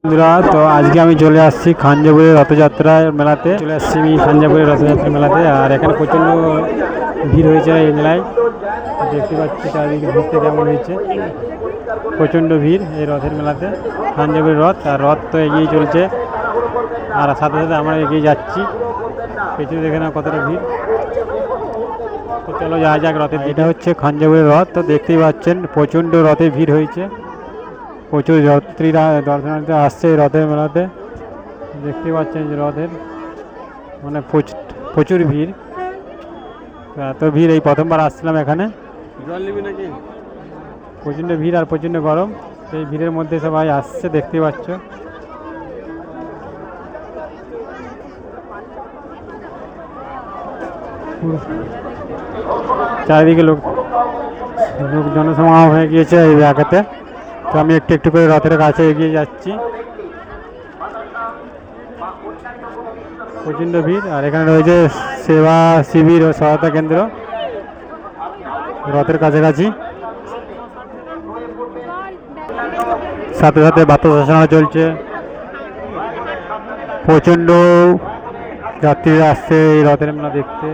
বন্ধুরা, তো আজকে আমি চলে আসছি খাঞ্জাপুরের রথযাত্রা মেলাতে। চলে আসছি আমি খাঞ্জাপুরের রথযাত্রা মেলাতে, আর এখানে প্রচণ্ড ভিড় হয়েছে এই মেলায়। দেখতে পাচ্ছি চারিদিকে ভিড়টা কেমন হয়েছে, প্রচণ্ড ভিড় এই রথের মেলাতে। খাঞ্জাপুরের রথ, আর রথ তো এগিয়ে চলছে, আর সাথে সাথে আমরা এগিয়ে যাচ্ছি। পেছনে দেখে না কতটা ভিড়। তো চলো যাওয়া যাক রথের। এটা হচ্ছে খাঞ্জাপুরের রথ, তো দেখতেই পাচ্ছেন প্রচণ্ড রথে ভিড় হয়েছে, প্রচুর যাত্রীরা দর্শনার্থী আসছে এই রথের মেলাতে। দেখতে পাচ্ছেন যে রথের মানে প্রচুর ভিড়। এত ভিড়, এই প্রথমবার আসছিলাম এখানে। জল নিবি নাকি? প্রচণ্ড ভিড় আর প্রচণ্ড গরম, এই ভিড়ের মধ্যে সবাই আসছে, দেখতে পাচ্ছ। চারিদিকে লোক জনসমাগম হয়ে গিয়েছে এই জায়গাতে। তো আমি একটু একটু করে রথের কাছে এগিয়ে যাচ্ছি। প্রচণ্ড ভিড়, আর এখানে রয়েছে সেবা শিবির ও সহায়তা কেন্দ্র রথের কাছাকাছি। সাথে সাথে বাতাস চলছে, প্রচণ্ড যাত্রীরা আসছে এই রথের মেলা দেখতে।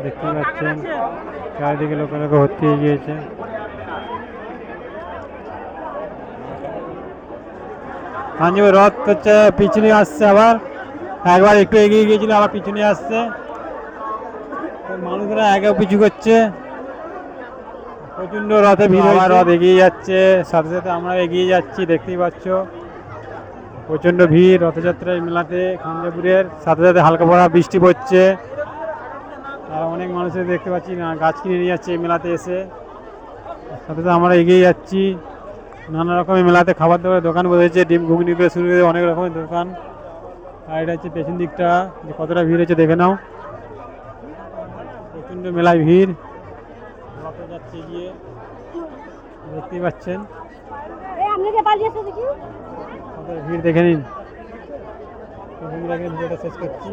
দেখতে পাচ্ছেন চারিদিকে লোকে ভর্তি হয়ে গিয়েছে। খাঞ্জাপুর রথ হচ্ছে পিছনে আসছে, আবার একবার একটু এগিয়ে গিয়েছিল, আবার পিছনে আসছে। মানুষরা একে পিছু করছে, প্রচণ্ড রথে ভিড়, রথ এগিয়ে যাচ্ছে, সাথে সাথে আমরা এগিয়ে যাচ্ছি। দেখতেই পাচ্ছ প্রচণ্ড ভিড় রথযাত্রার মেলাতে খাঞ্জাপুরের। সাথে সাথে হালকা পড়া বৃষ্টি পড়ছে, আর অনেক মানুষের দেখতে পাচ্ছি না গাছ কিনে নিয়ে যাচ্ছে এই মেলাতে এসে। সাথে সাথে আমরা এগিয়ে যাচ্ছি। নানা রকমের মেলাতে খাবার দাবারের দোকান বসেছে, ডিম ঘুগনি করে শুরু করে অনেক রকমের দোকান। আর এটা হচ্ছে পেছন দিকটা, যে কতটা ভিড় হচ্ছে দেখে নাও। প্রচণ্ড মেলায় ভিড়, রথে যাচ্ছে গিয়ে, দেখতেই পাচ্ছেন কত ভিড়, দেখে নিন। ভিডিওটা শেষ করছি।